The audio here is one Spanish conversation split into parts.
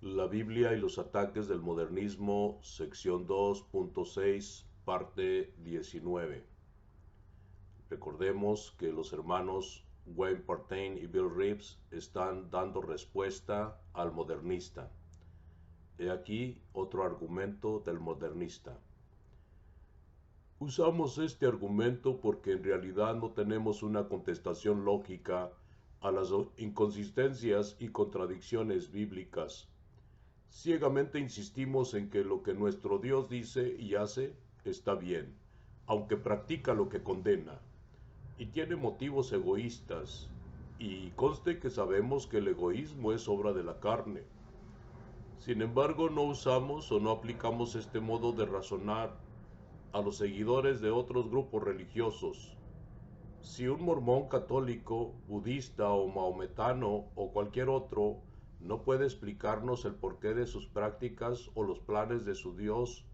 La Biblia y los ataques del modernismo, sección 2.6, parte 19. Recordemos que los hermanos Wayne Partain y Bill Reeves están dando respuesta al modernista. He aquí otro argumento del modernista. Usamos este argumento porque en realidad no tenemos una contestación lógica a las inconsistencias y contradicciones bíblicas. Ciegamente insistimos en que lo que nuestro Dios dice y hace está bien, aunque practica lo que condena, y tiene motivos egoístas, y conste que sabemos que el egoísmo es obra de la carne. Sin embargo, no usamos o no aplicamos este modo de razonar a los seguidores de otros grupos religiosos. Si un mormón católico, budista o maometano o cualquier otro no puede explicarnos el porqué de sus prácticas o los planes de su Dios,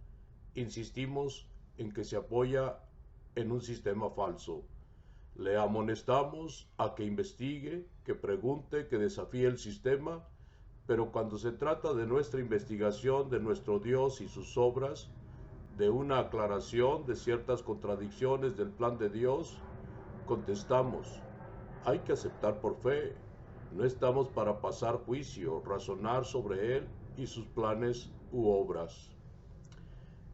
insistimos en que se apoya en un sistema falso. Le amonestamos a que investigue, que pregunte, que desafíe el sistema, pero cuando se trata de nuestra investigación de nuestro Dios y sus obras, de una aclaración de ciertas contradicciones del plan de Dios, contestamos, hay que aceptar por fe. No estamos para pasar juicio, razonar sobre él y sus planes u obras.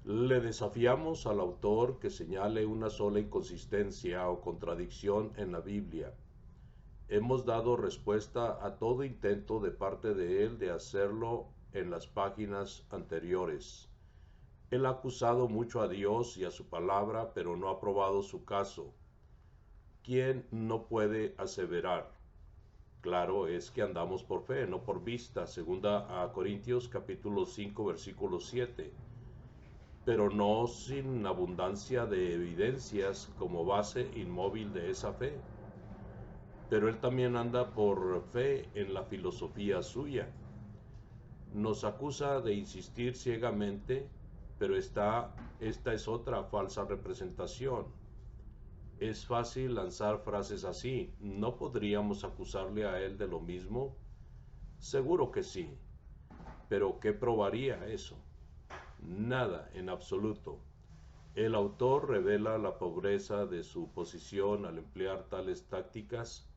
Le desafiamos al autor que señale una sola inconsistencia o contradicción en la Biblia. Hemos dado respuesta a todo intento de parte de él de hacerlo en las páginas anteriores. Él ha acusado mucho a Dios y a su palabra, pero no ha probado su caso. ¿Quién no puede aseverar? Claro es que andamos por fe, no por vista, segunda a Corintios capítulo 5 versículo 7, pero no sin abundancia de evidencias como base inmóvil de esa fe. Pero él también anda por fe en la filosofía suya. Nos acusa de insistir ciegamente, pero esta es otra falsa representación. Es fácil lanzar frases así. ¿No podríamos acusarle a él de lo mismo? Seguro que sí. Pero ¿qué probaría eso? Nada, en absoluto. El autor revela la pobreza de su posición al emplear tales tácticas,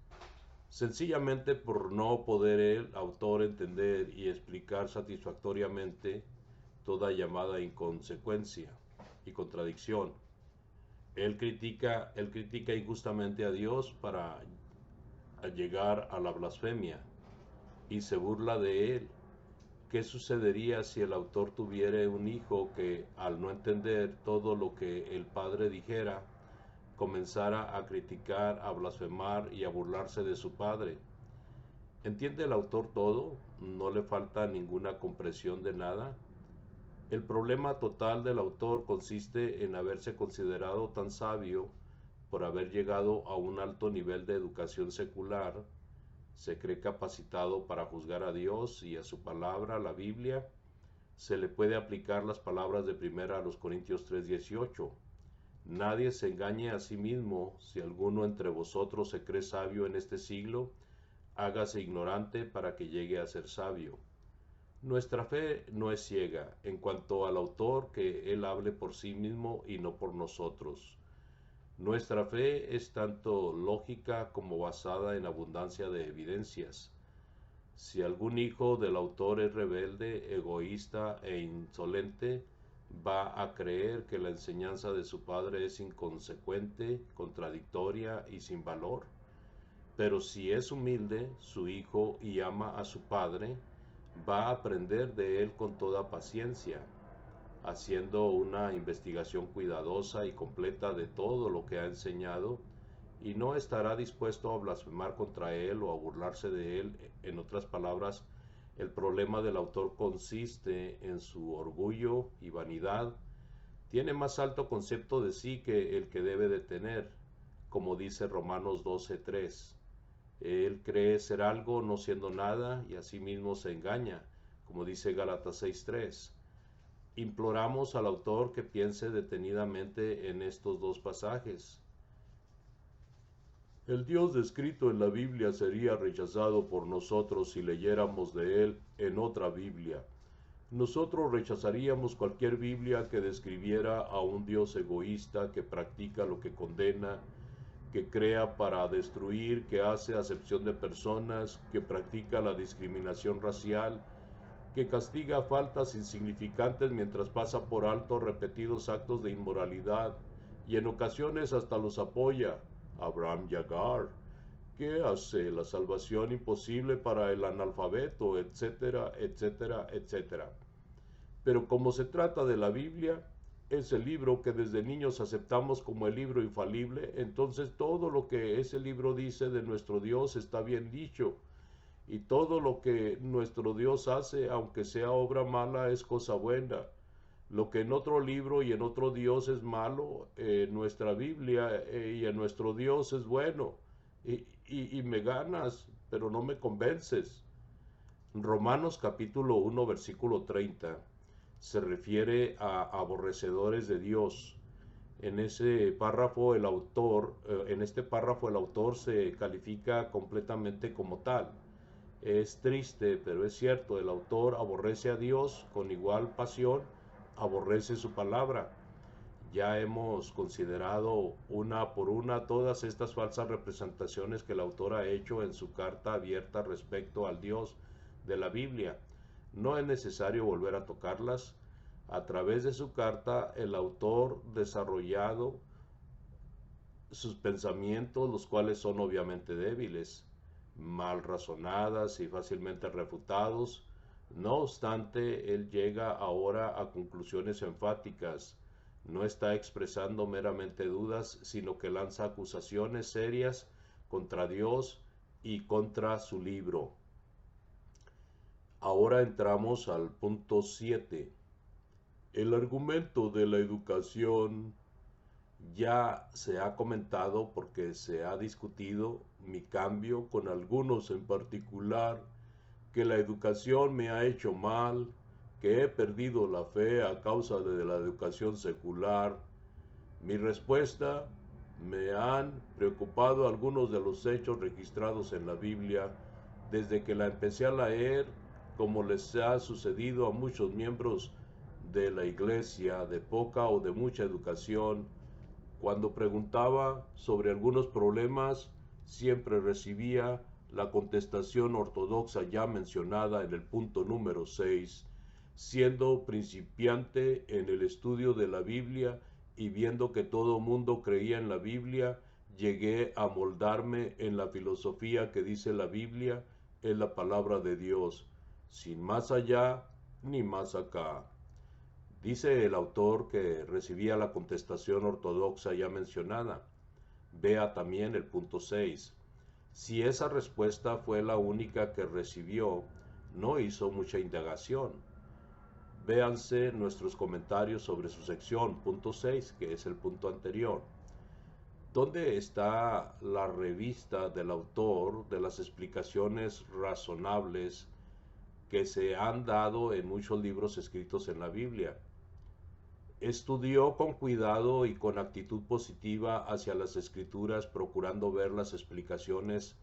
sencillamente por no poder el autor entender y explicar satisfactoriamente toda llamada inconsecuencia y contradicción. Él critica injustamente a Dios para llegar a la blasfemia y se burla de él. ¿Qué sucedería si el autor tuviera un hijo que, al no entender todo lo que el padre dijera, comenzara a criticar, a blasfemar y a burlarse de su padre? ¿Entiende el autor todo? ¿No le falta ninguna comprensión de nada? El problema total del autor consiste en haberse considerado tan sabio por haber llegado a un alto nivel de educación secular. Se cree capacitado para juzgar a Dios y a su palabra, la Biblia. Se le puede aplicar las palabras de primera a los Corintios 3:18. Nadie se engañe a sí mismo. Si alguno entre vosotros se cree sabio en este siglo, hágase ignorante para que llegue a ser sabio. Nuestra fe no es ciega en cuanto al autor, que él hable por sí mismo y no por nosotros. Nuestra fe es tanto lógica como basada en abundancia de evidencias. Si algún hijo del autor es rebelde, egoísta e insolente, va a creer que la enseñanza de su padre es inconsecuente, contradictoria y sin valor. Pero si es humilde, su hijo, y ama a su padre, va a aprender de él con toda paciencia, haciendo una investigación cuidadosa y completa de todo lo que ha enseñado, y no estará dispuesto a blasfemar contra él o a burlarse de él. En otras palabras, el problema del autor consiste en su orgullo y vanidad. Tiene más alto concepto de sí que el que debe de tener, como dice Romanos 12:3. Él cree ser algo no siendo nada y asimismo se engaña, como dice Gálatas 6:3. Imploramos al autor que piense detenidamente en estos dos pasajes. El Dios descrito en la Biblia sería rechazado por nosotros si leyéramos de él en otra Biblia. Nosotros rechazaríamos cualquier Biblia que describiera a un Dios egoísta que practica lo que condena, que crea para destruir, que hace acepción de personas, que practica la discriminación racial, que castiga faltas insignificantes mientras pasa por alto repetidos actos de inmoralidad y en ocasiones hasta los apoya. Abraham Yagar, que hace la salvación imposible para el analfabeto, etcétera, etcétera, etcétera. Pero como se trata de la Biblia, es el libro que desde niños aceptamos como el libro infalible, entonces todo lo que ese libro dice de nuestro Dios está bien dicho, y todo lo que nuestro Dios hace, aunque sea obra mala, es cosa buena. Lo que en otro libro y en otro Dios es malo, en nuestra Biblia y en nuestro Dios es bueno. Y me ganas, pero no me convences. Romanos capítulo 1, versículo 30 se refiere a aborrecedores de Dios. En ese párrafo en este párrafo el autor se califica completamente como tal. Es triste, pero es cierto, el autor aborrece a Dios con igual pasión, aborrece su palabra. Ya hemos considerado una por una todas estas falsas representaciones que el autor ha hecho en su carta abierta respecto al Dios de la Biblia. No es necesario volver a tocarlas. A través de su carta, el autor desarrollado sus pensamientos, los cuales son obviamente débiles, mal razonadas y fácilmente refutados. No obstante, él llega ahora a conclusiones enfáticas. No está expresando meramente dudas, sino que lanza acusaciones serias contra Dios y contra su libro. Ahora entramos al punto 7. El argumento de la educación ya se ha comentado porque se ha discutido mi cambio con algunos en particular, que la educación me ha hecho mal, que he perdido la fe a causa de la educación secular. Mi respuesta: me han preocupado algunos de los hechos registrados en la Biblia desde que la empecé a leer, como les ha sucedido a muchos miembros de la iglesia de poca o de mucha educación. Cuando preguntaba sobre algunos problemas, siempre recibía la contestación ortodoxa ya mencionada en el punto número 6. Siendo principiante en el estudio de la Biblia y viendo que todo mundo creía en la Biblia, llegué a moldarme en la filosofía que dice la Biblia es la palabra de Dios, sin más allá ni más acá. Dice el autor que recibía la contestación ortodoxa ya mencionada. Vea también el punto 6. Si esa respuesta fue la única que recibió, no hizo mucha indagación. Véanse nuestros comentarios sobre su sección, punto 6, que es el punto anterior. ¿Dónde está la revista del autor de las explicaciones razonables que se han dado en muchos libros escritos en la Biblia? Estudió con cuidado y con actitud positiva hacia las escrituras, procurando ver las explicaciones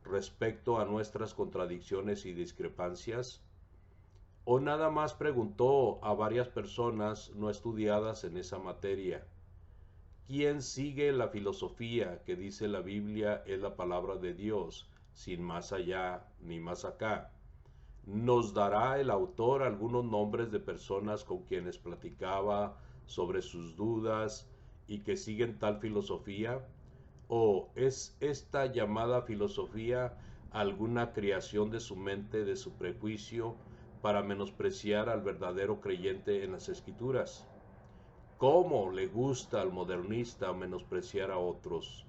respecto a nuestras contradicciones y discrepancias, o nada más preguntó a varias personas no estudiadas en esa materia. ¿Quién sigue la filosofía que dice la Biblia es la palabra de Dios, sin más allá ni más acá? Nos dará el autor algunos nombres de personas con quienes platicaba sobre sus dudas y que siguen tal filosofía. ¿O es esta llamada filosofía alguna creación de su mente, de su prejuicio, para menospreciar al verdadero creyente en las Escrituras? ¿Cómo le gusta al modernista menospreciar a otros?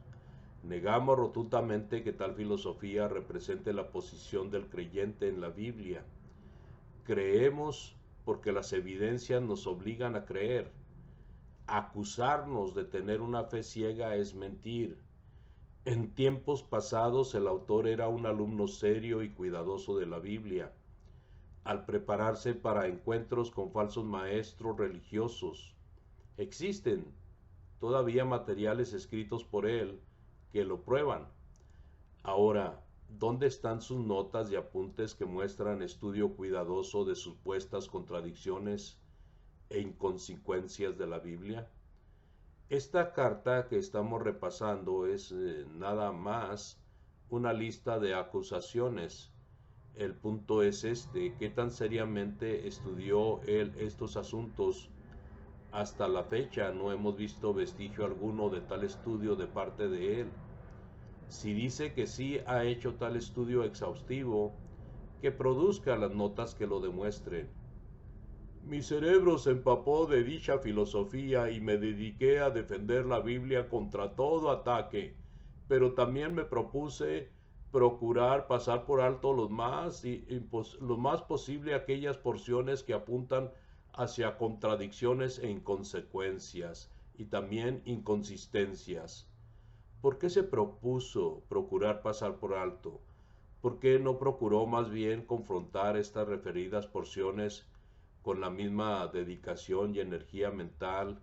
Negamos rotundamente que tal filosofía represente la posición del creyente en la Biblia. Creemos porque las evidencias nos obligan a creer. Acusarnos de tener una fe ciega es mentir. En tiempos pasados el autor era un alumno serio y cuidadoso de la Biblia. Al prepararse para encuentros con falsos maestros religiosos, existen todavía materiales escritos por él que lo prueban. Ahora, ¿dónde están sus notas y apuntes que muestran estudio cuidadoso de supuestas contradicciones e inconsecuencias de la Biblia? Esta carta que estamos repasando es nada más una lista de acusaciones. El punto es este: ¿qué tan seriamente estudió él estos asuntos? Hasta la fecha no hemos visto vestigio alguno de tal estudio de parte de él. Si dice que sí ha hecho tal estudio exhaustivo, que produzca las notas que lo demuestren. Mi cerebro se empapó de dicha filosofía y me dediqué a defender la Biblia contra todo ataque, pero también me propuse procurar pasar por alto lo más posible aquellas porciones que apuntan hacia contradicciones e inconsecuencias y también inconsistencias. ¿Por qué se propuso procurar pasar por alto? ¿Por qué no procuró más bien confrontar estas referidas porciones con la misma dedicación y energía mental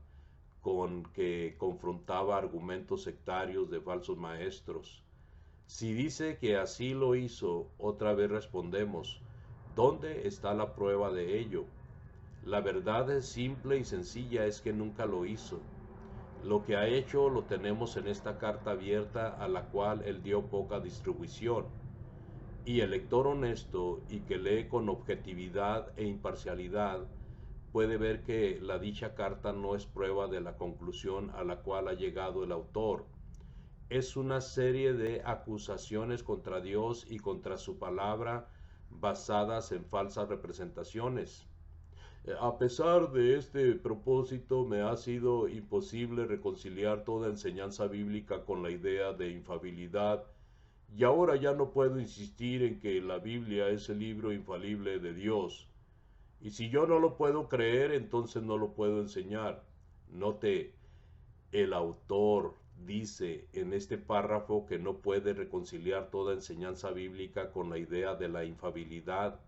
con que confrontaba argumentos sectarios de falsos maestros? Si dice que así lo hizo, otra vez respondemos: ¿dónde está la prueba de ello? La verdad es simple y sencilla, es que nunca lo hizo. Lo que ha hecho lo tenemos en esta carta abierta a la cual él dio poca distribución. Y el lector honesto y que lee con objetividad e imparcialidad puede ver que la dicha carta no es prueba de la conclusión a la cual ha llegado el autor. Es una serie de acusaciones contra Dios y contra su palabra basadas en falsas representaciones. A pesar de este propósito, me ha sido imposible reconciliar toda enseñanza bíblica con la idea de infalibilidad, y ahora ya no puedo insistir en que la Biblia es el libro infalible de Dios. Y si yo no lo puedo creer, entonces no lo puedo enseñar. Note, el autor dice en este párrafo que no puede reconciliar toda enseñanza bíblica con la idea de la infalibilidad.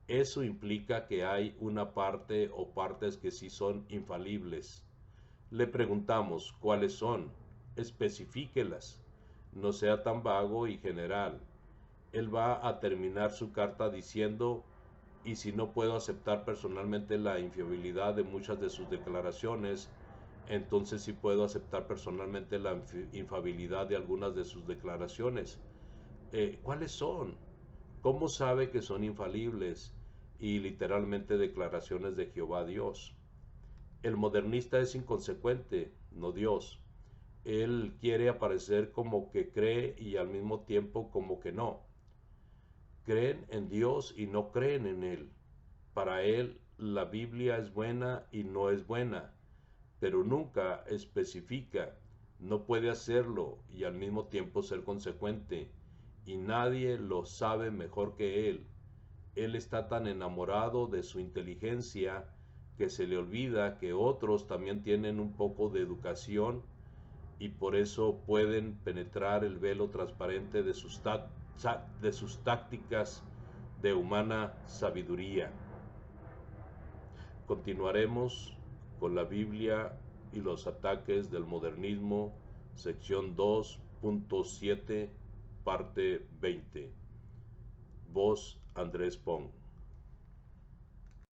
Eso implica que hay una parte o partes que sí son infalibles. Le preguntamos, ¿cuáles son? Especifíquelas. No sea tan vago y general. Él va a terminar su carta diciendo: y si no puedo aceptar personalmente la infiabilidad de muchas de sus declaraciones, entonces sí puedo aceptar personalmente la infalibilidad de algunas de sus declaraciones. ¿Cuáles son? ¿Cómo sabe que son infalibles? Y literalmente declaraciones de Jehová Dios. El modernista es inconsecuente, no Dios. Él quiere aparecer como que cree y al mismo tiempo como que no. Creen en Dios y no creen en Él. Para él la Biblia es buena y no es buena, pero nunca especifica. No puede hacerlo y al mismo tiempo ser consecuente, y nadie lo sabe mejor que él. Él está tan enamorado de su inteligencia que se le olvida que otros también tienen un poco de educación y por eso pueden penetrar el velo transparente de sus tácticas de humana sabiduría. Continuaremos con la Biblia y los ataques del modernismo, sección 2.7, parte 20. Voz Andrés Pong.